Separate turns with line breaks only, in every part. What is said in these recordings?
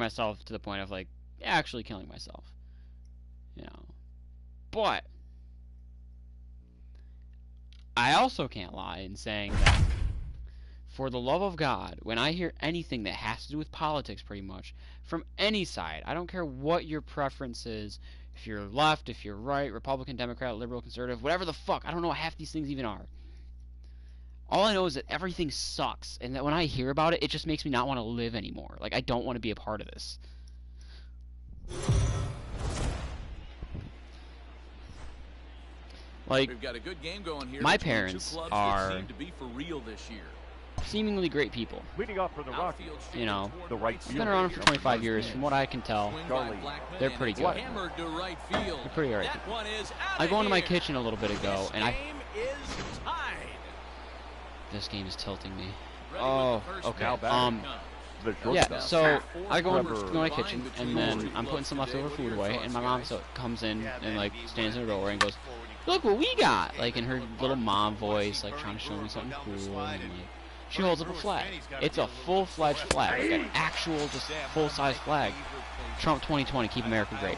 myself to the point of, like, actually killing myself. You know. But I also can't lie in saying that, for the love of God, when I hear anything that has to do with politics, pretty much, from any side, I don't care what your preference is, if you're left, if you're right, Republican, Democrat, liberal, conservative, whatever the fuck, I don't know what half these things even are. All I know is that everything sucks, and that when I hear about it, it just makes me not want to live anymore. Like, I don't want to be a part of this. Like,
we've got a good game going here.
My parents are
seem to be for real this year.
Seemingly great people.
Leading off for the Rockies,
you know,
the right
been around for 25 years. From what I can tell, they're pretty good. They're pretty alright. I go into my kitchen a little bit ago, and this game is tilting me. Oh, okay. Yeah, so I go into my kitchen, and then I'm putting some leftover food away, and my mom comes in and, like, stands in the doorway and goes, "Look what we got!" Like, in her little mom voice, like, trying to show me something cool, and, like, she holds up a flag. It's a full-fledged flag, like an actual, just full-size flag. Trump 2020, keep America great.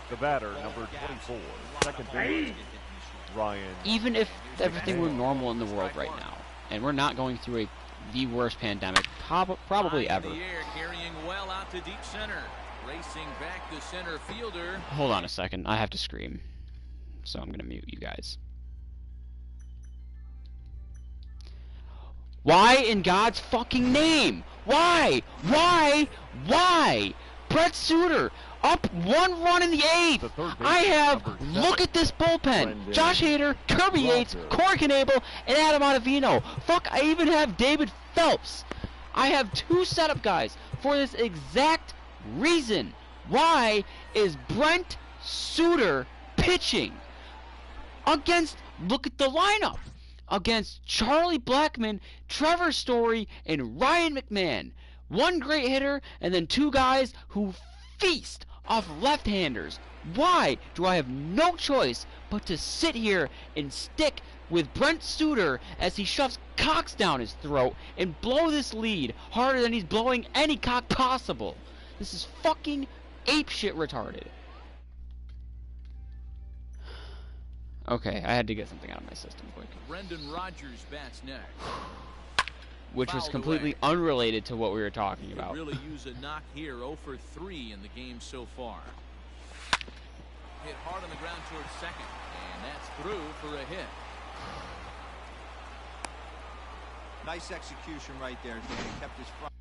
The batter, number 24, second base, Ryan.
Even if everything were normal in the world right now, and we're not going through the worst pandemic probably ever. Hold on a second, I have to scream, so I'm gonna mute you guys. Why in God's fucking name? Why? Why? Why? Brett Suter, up 1 run in the 8th. I have, look at this bullpen. Josh Hader, Kirby Yates, Corey Knebel, and Adam Ottavino. Fuck, I even have David Phelps. I have 2 setup guys for this exact reason. Why is Brent Suter pitching against, look at the lineup, against Charlie Blackmon, Trevor Story, and Ryan McMahon. 1 great hitter, and then 2 guys who feast off left-handers. Why do I have no choice but to sit here and stick with Brent Suter as he shoves cocks down his throat and blow this lead harder than he's blowing any cock possible? This is fucking apeshit retarded. Okay, I had to get something out of my system quick.
Brendan Rodgers bats next.
Which was completely unrelated to what we were talking about.
Could really use a knock here. 0 for 3 in the game so far. Hit hard on the ground towards second, and that's through for a hit.
Nice execution right there, Dan. Kept his front.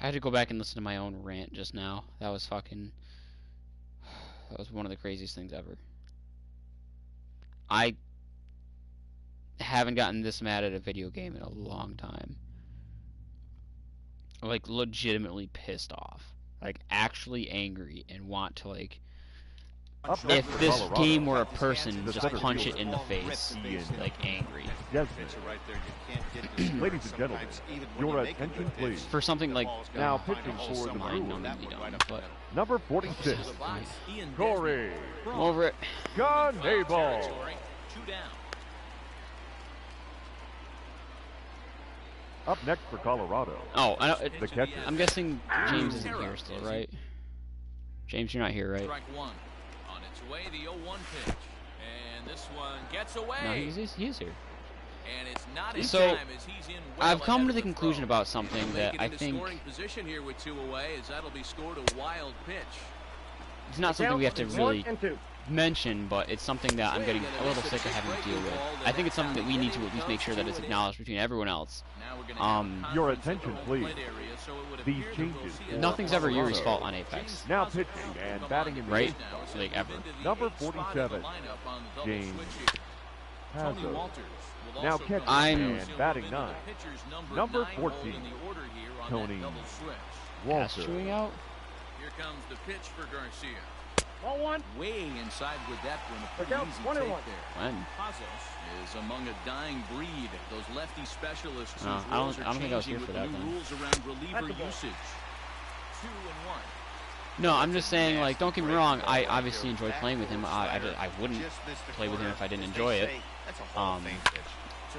I had to go back and listen to my own rant just now. That was fucking... That was one of the craziest things ever. I haven't gotten this mad at a video game in a long time. Like, legitimately pissed off. Like, actually angry and want to, like... If this game were a person, just punch it in the face. Like, angry.
Ladies and gentlemen, your attention please.
For something like...
Now pitching for the Brewers.
But
Number 46, Corey.
over it.
Gun-Haball.
2 down.
Up next for Colorado.
Oh, I know,
The catcher.
I'm guessing James isn't here still, right? James, you're not here, right?
Strike one. On its way, the 0-1 pitch. And this one gets away.
No, he is here.
And it's not his
So,
time as he's in well
I've come
ahead
to
of
the conclusion
throw.
about something
He'll
that
make it
I
into
think
scoring position here with 2 away, as that'll be scored a wild pitch.
it's not something we have to really mention, but it's something that I'm getting a little sick of having to deal with. I think it's something that we need to at least make sure that it's acknowledged between everyone else.
Your attention, please. These changes.
Nothing's ever Yuri's fault on Apex,
Now pitching and batting in the
right?
eighth.
Like, ever.
Number 47, James Hazo. Now catching
I'm-
and batting 9. Number 14, Tony
Pass
Walter.
chewing out?
Here comes the pitch for Garcia.
1-1.
Way inside with that one. A
Look
pretty
out,
easy
21.
take there.
When?
Pazos is among a dying breed. Those lefty specialists.
No,
whose
I don't-
roles are
I don't think I was here
changing
for
with
that
the new
then.
rules around reliever
That's the ball.
usage. 2-1.
No, I'm just saying, like, don't get me wrong, I obviously enjoy playing with him. I wouldn't play with him if I didn't enjoy it.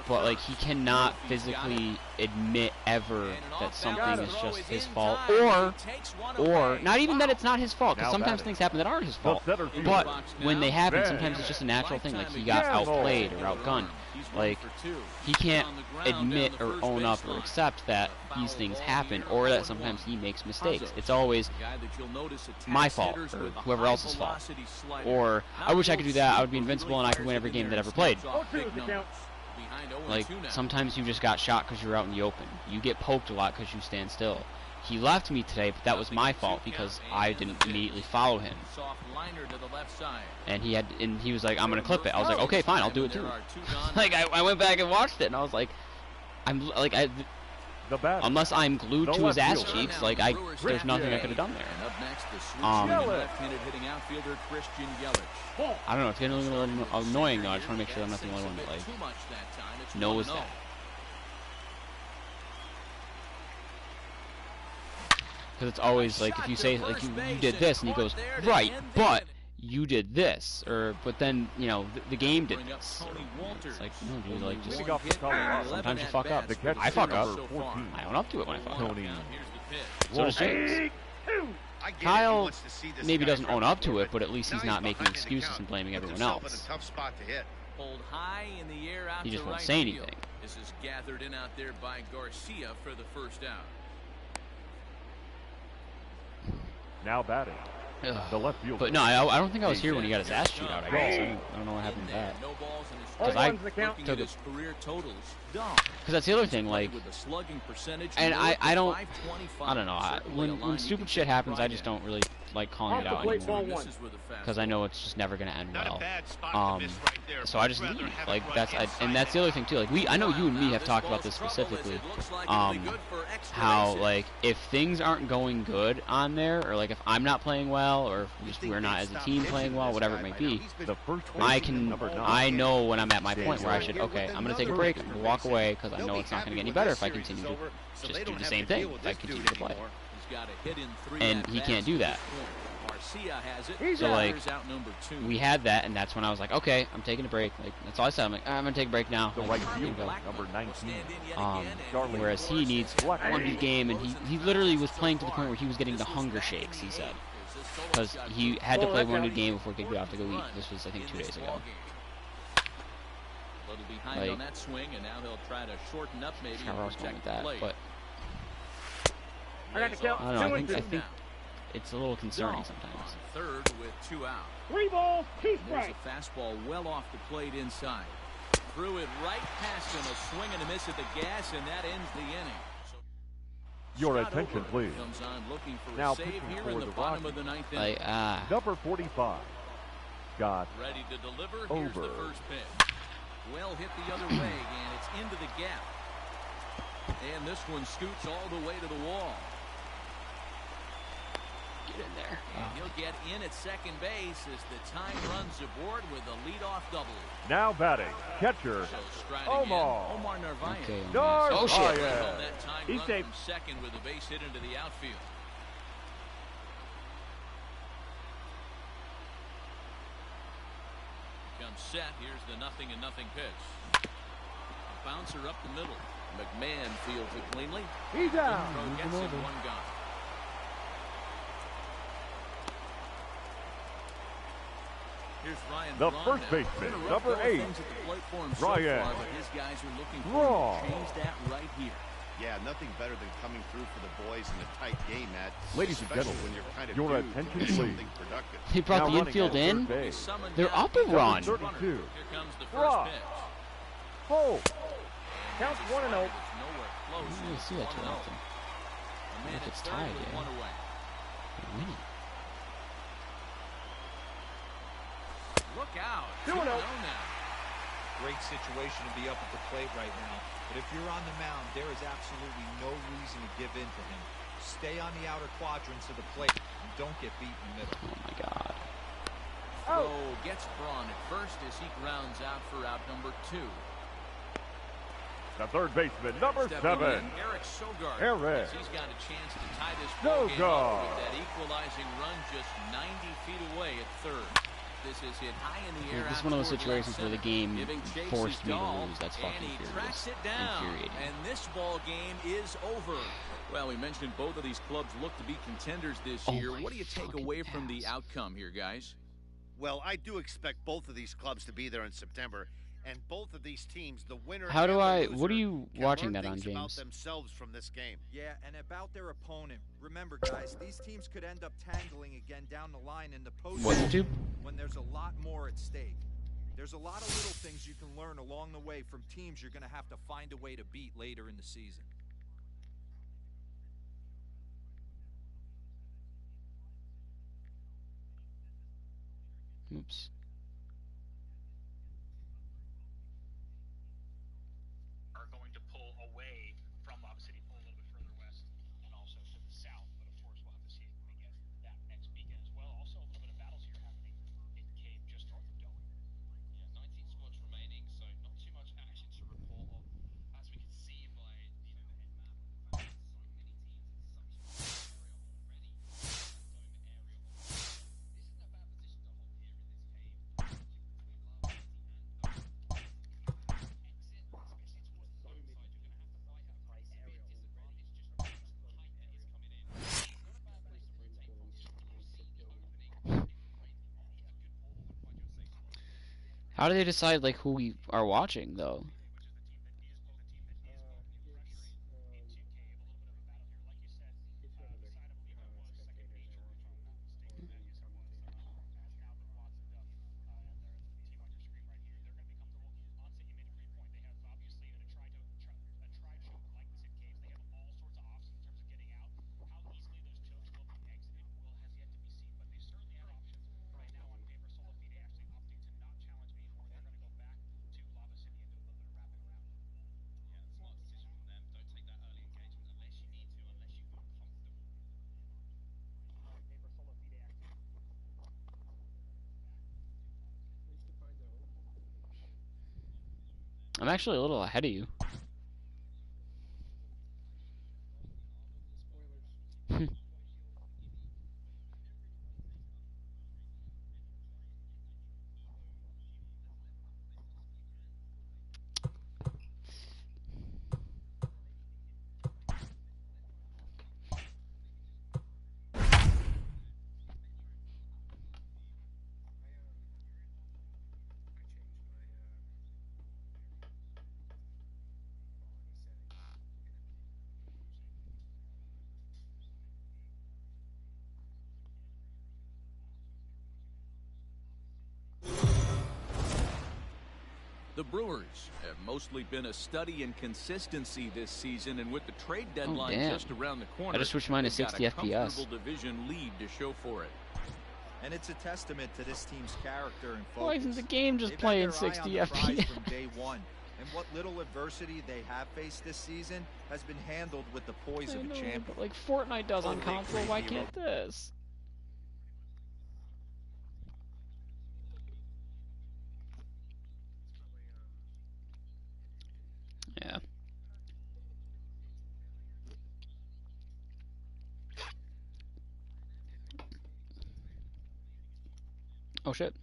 But, like, he cannot physically admit ever that something is just his fault. Or, not even that it's not his fault, because
Now
sometimes
batting.
things happen that aren't his fault.
The center fielder.
But when they happen, sometimes it's just a natural thing, like he got outplayed or outgunned. Like, he can't admit or own up or accept that these things happen, or that sometimes he makes mistakes. It's always my fault, or whoever else's fault. Or, I wish I could do that, I would be invincible and I could win every game that I ever played.
0-2 the count.
Like, sometimes you just got shot because you're out in the open. You get poked a lot because you stand still. He left me today, but that was my fault because I didn't immediately follow him. And he was like, I'm gonna clip it. I was like, okay, fine, I'll do it too. Like, I went back and watched it, and I was like,
The batter.
unless I'm glued to his ass cheeks, like, there's nothing I could have done there.
Left-handed hitting outfielder Christian Yelich.
I don't know, it's getting a little annoying though. I just want to make sure I'm not the only one that, like,
Too much that time. It's
knows
1-0.
that. Because it's always like, if you say, like, you did this, and he goes, right, but you did this, or, but then, you know, the game did this. Or, it's like, no, dude, like, just,
Leading off for Colorado.
sometimes you fuck up.
The catcher,
I fuck up.
number 14,
I own up to it when I fuck up.
Tony
So does James. Kyle maybe doesn't own up to it, but at least he's not making excuses and blaming everyone else.
Pulled high in the air out
He just
to
won't
right
say
field.
anything.
This is gathered in out there by Garcia for the first out.
Now batting.
Ugh.
The left fielder.
But no, I don't think I was here when he got his ass chewed out, I guess. I don't know what happened to that.
No balls in his
'Cause
strike.
I
the count.
Looking
took
at his career totals. Dumb.
Because that's the other thing, like,
With a slugging percentage
and
north
I
of
don't,
525.
I don't know,
Certainly a
when
line you
stupid
can
shit
take
happens, I
pride
just
in.
don't really like calling it
Off the
out
plate,
anymore.
ball one.
Misses with a
Because I
fastball.
know it's just never going to end well.
Um,
So I just leave. Like, and that's the other thing too. Like, I know you and me have talked about this specifically. How, like, if things aren't going good on there, or like if I'm not playing well, or if just we're not as a team playing well, whatever it may be,
The first
I know when I'm at my point where I should, okay, I'm going to take a break, I'm going to walk away, because I know it's not going to get any better if I continue to just do the same thing, if I continue to play.
He's got a hit in 3
And he can't do that.
Garcia has it.
So, like,
Out number 2.
we had that, and that's when I was like, okay, I'm taking a break. Like, that's all I said. I'm like, I'm going to take a break now.
The
Like,
right
you can
fielder,
go.
number 19.
Whereas he needs one big game, and he literally was playing to the point where he was getting the hunger shakes, he said. Because he had to play one good game before he could get off to go eat. This was, I think, 2 days ago.
A little behind
Like,
on that swing, and now he'll try to shorten up maybe.
That's how I was going with that, but
I got the count.
I don't know,
2-2.
I think it's a little concerning sometimes.
Third with 2 out.
3 balls, 2
There's
strikes.
a fastball well off the plate inside. Threw it right past him, a swing and a miss at the gas, and that ends the inning.
Your
Scott
attention,
Ober
please.
comes on looking for
Now
a save
pitching
here
for
in the
the
bottom of
Rockies.
the 9th inning.
Like,
Number 45, Scott
Ready to deliver. Here's the
Ober.
first pitch. Well hit the other way, and it's into the gap. And this one scoots all the way to the wall.
get in there.
And he'll get in at second base as the time runs aboard with a leadoff double.
Now batting, catcher
So striding
Omar.
in, Omar Narvaez.
Okay,
Narvaez.
oh shit.
Held that time
He's
run
safe.
from second with a base hit into the outfield. Comes set. Here's the 0-0 pitch. A bouncer up the middle. McMahon fields it cleanly.
He's out.
Throw gets him, one gone. Here's Ryan
The
Braun
first
now.
baseman,
Been a rough
number
go of
8,
things at the plate for him so
Ryan
far, but his guys are looking for
Braun.
him to change that right here.
Yeah, nothing better than coming through for the boys in a tight game, Matt.
Ladies and
Especially
gentlemen,
when you're kind of
your
due to
attention,
do
please.
something productive.
He brought
Now
the
running
infield
at third
in.
base.
Summoned
They're
down
up a
the
run.
32.
Here comes the first
Rock.
pitch.
Hold.
Counts 1-0.
It's nowhere close.
I don't really
It's
see that too
1-0.
often.
A man
If it's
at third
tied,
with
yeah.
one away.
They're winning.
Look out.
2-0.
2-0 now.
Great situation to be up at the plate right now. But if you're on the mound, there is absolutely no reason to give in to him. Stay on the outer quadrants of the plate and don't get beat in the middle.
Oh my god.
Throw gets Braun at first as he grounds out for out number 2.
The third baseman, number
Stepping
7.
in, Eric Sogard.
Eric.
As he's got a chance to tie this ball game up
Sogard.
with that equalizing run just 90 feet away at third. This is hit high in the air.
This is
out
one of those
toward
situations
left
where the
center,
game
giving chase
forced
his
me to
dog,
lose. That's
and
fucking
he
furious.
tracks it down.
Infuriating.
And this ball game is over. Well, we mentioned both of these clubs look to be contenders this
Oh
year.
my
What do you take
fucking
away from the
ass.
outcome here, guys?
Well, I do expect both of these clubs to be there in September, and both of these teams, the winner
How do
and the
I-
loser,
what are you
can
watching
learn
that on,
things about
James?
themselves from this game.
Yeah, and about their opponent. Remember, guys, these teams could end up tangling again down the line in the postseason
What, YouTube?
when there's a lot more at stake. There's a lot of little things you can learn along the way from teams you're going to have to find a way to beat later in the season.
Oops.
Are going to pull away from Lob City, pull a little bit further west, and also to the south. But of course, we'll have to see if we get that next weekend as well. Also, a little bit of battles here happening in Cave, just north of Dover.
Yeah, 19 squads remaining, so not too much action to report on. As we can see by the head map, so many teams in such a area already. That Dome area. This isn't a bad position to hold here in this cave. Between Love City and Dome. Exit, especially towards the Dome side, you're going to have to fight out. It's a bit of a disadvantage just how much height that is coming in. It's not a bad place to rotate from. You see the opening.
How do they decide like who we are watching though? I'm actually a little ahead of you.
The Brewers have mostly been a study in consistency this season, and with the trade deadline just around the corner,
I just switched mine to 60 FPS.
Got a comfortable division lead to show for it.
And it's a testament to this team's character and focus.
Why isn't the game just playing 60 FPS?
From day one. And what little adversity they have faced this season has been handled with the poise of a champion.
But like Fortnite does on console, why can't this? Yeah. Oh shit.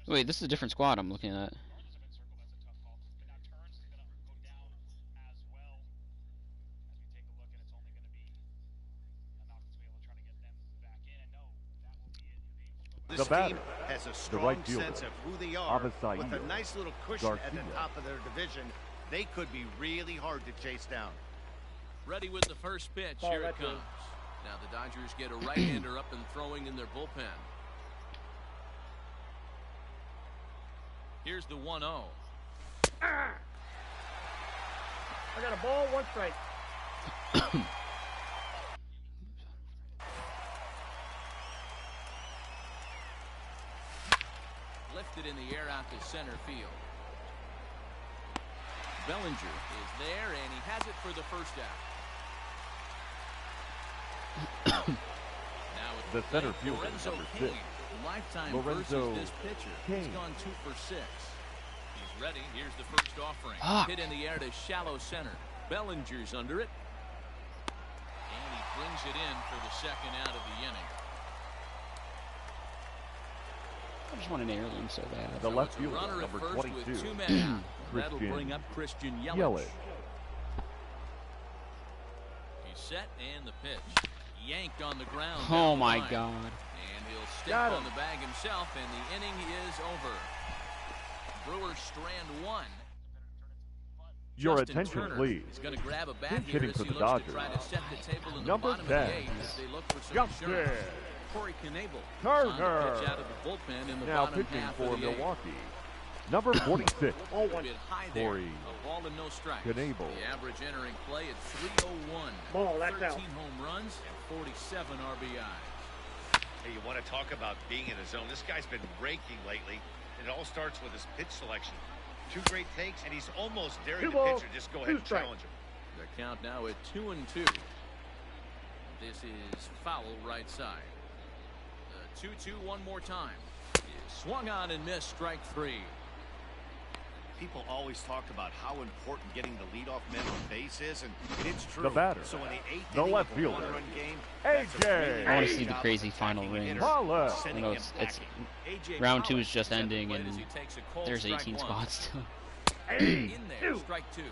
Wait, this is a different squad I'm looking at.
This team has a strong sense of who they are. With a nice little cushion at the top of their division, they could be really hard to chase down.
Ready with the first pitch. Here it comes. Now the Dodgers get a right-hander up and throwing in their bullpen. Here's the 1-0.
I got a ball, 1 strike.
Lifted in the air out to center field. Bellinger is there, and he has it for the first out. Now it's
the center fielder,
Lorenzo
number
Kane.
6.
Lifetime
Lorenzo
versus this pitcher.
Kane.
He's gone 2 for 6. He's ready. Here's the first offering. Hit in the air to shallow center. Bellinger's under it. And he brings it in for the second out of the inning.
I just want an heirloom so bad.
The left fielder,
Runner
number
at first
22.
with 2 men out. That'll bring up Christian Yelich. He's set and the pitch. Yanked on the ground.
Oh my God.
And he'll step on the bag himself, and the inning is over. Brewers strand 1.
Your
Justin
attention,
Turner
please.
is going to grab a bat
Pinch
here
hitting
as
for
he
the
looks
Dodgers.
to try to set the table in the
Number
bottom
10.
of the 8th as they look for some insurance. Corey Knebel
Turner.
on the pitch out of the bullpen in the
Now
bottom
pitching
half
for
of the 8th.
Milwaukee. Number 46.
A bit high there.
Corey
A ball and no strikes.
Knebel.
The average entering play at 301.
Ball, that's
13
out.
home runs and 47 RBIs.
Hey, you want to talk about being in a zone? This guy's been raking lately. It all starts with his pitch selection. 2 great takes, and he's almost daring the pitcher. Just go ahead and challenge him.
The count now at 2-2. This is foul right side. The 2-2 one more time. Swung on and missed, strike 3.
People always talk about how important getting the leadoff man on base is, and it's true.
The batter,
So in the 8th
the
inning
left
of a
fielder,
one-run game,
AJ.
I want to see the crazy final ring.
Holla.
You know, it's round 2 is just ending, and there's 18 spots still.
In there, strike 2.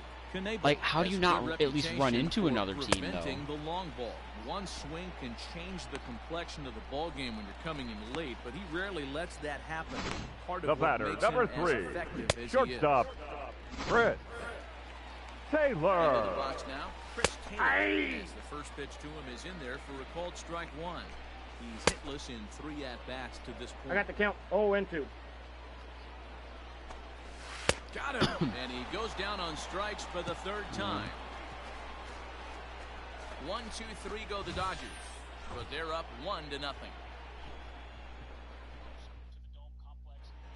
Like, how do you not at least run into another team, though?
Preventing the long ball. One swing can change the complexion of the ball game when you're coming in late, but he rarely lets that happen. Part of
The
what
batter,
makes
number
him as
3,
effective as he is.
shortstop, Chris
Into the
Taylor.
box now. Chris Taylor, as the first pitch to him is in there for a called strike 1. He's hitless in 3 at-bats to this point.
I got the count 0-2.
Got him, and he goes down on strikes for the 3rd time. 1, 2, 3 go the Dodgers, but they're up 1-0.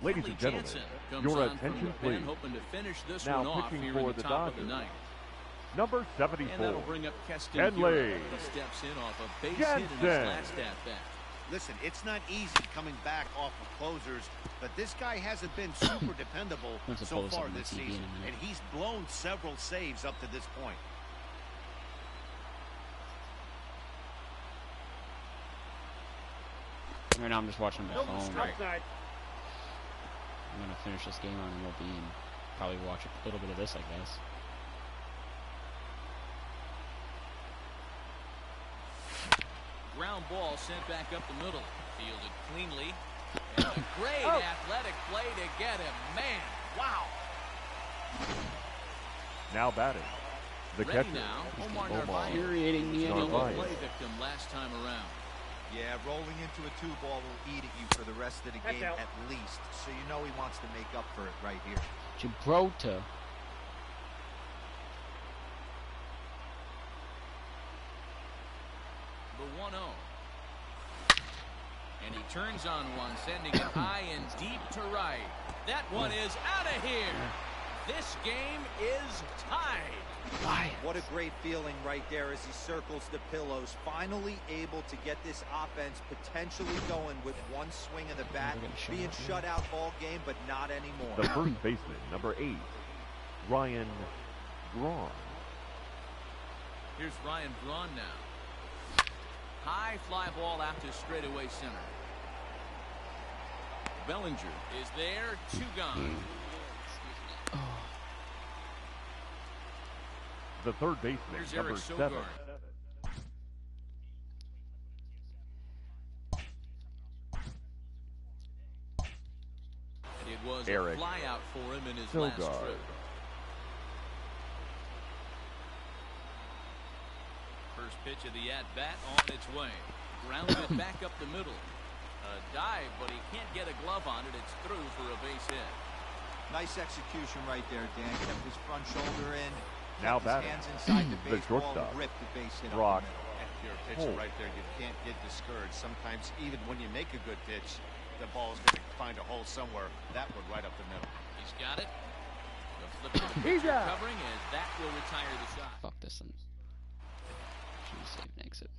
Ladies and gentlemen, your attention please.
Hoping to finish this
Now
one off
pitching
here
for
in
the
the top of
Dodgers.
the 9th.
Number
And
74,
that'll bring up Keston
Kenley.
Hiura. He steps in off a base hit in his
Jensen.
last at-bat.
Listen, it's not easy coming back off of closers, but this guy hasn't been super dependable
Let's
so
pull this
far
up on
this
TV in a
season,
minute.
and he's blown several saves up to this point.
Right now I'm just watching my phone.
Outside.
I'm going to finish this game on MLB and probably watch a little bit of this, I guess.
Ground ball sent back up the middle. Fielded cleanly. And a great athletic play to get him. Man, wow.
now batting. The
Ready
catcher,
now,
Mr.
Omar
Omar
Narvaez.
Infuriating me
Double
anymore.
Narvaez.
play victim last time around.
Yeah, rolling into a 2-ball will eat at you for the rest of the game
That's out.
at least. So you know he wants to make up for it right here.
Gibraltar.
The 1-0. And he turns on one, sending it high and deep to right. That one is out of here. This game is tied.
What a great feeling right there as he circles the pillows. Finally able to get this offense potentially going with one swing of the bat. Being shut out all game, but not anymore.
The first baseman, number 8, Ryan Braun.
Here's Ryan Braun now. High fly ball out to straightaway center. Bellinger is there, 2 gone.
The third baseman,
Here's
number
Eric
7.
Sogard. And it was
Eric
a fly out for him in his last
Sogard.
trip. First pitch of the at-bat on its way. Grounded back up the middle. A dive, but he can't get a glove on it. It's through for a base hit.
Nice execution right there, Dan. Kept his front shoulder in.
Now
Kept his
batting,
hands inside the
the
baseball
shortstop,
and ripped the base hit
Brock.
up the middle.
If you're a pitcher right there, you can't get discouraged. Sometimes even when you make a good pitch, the ball is going to find a hole somewhere. That one right up the middle.
He's got it. The flip to the pitcher covering as that will retire the shot.
Fuck this one. Should we save and exit?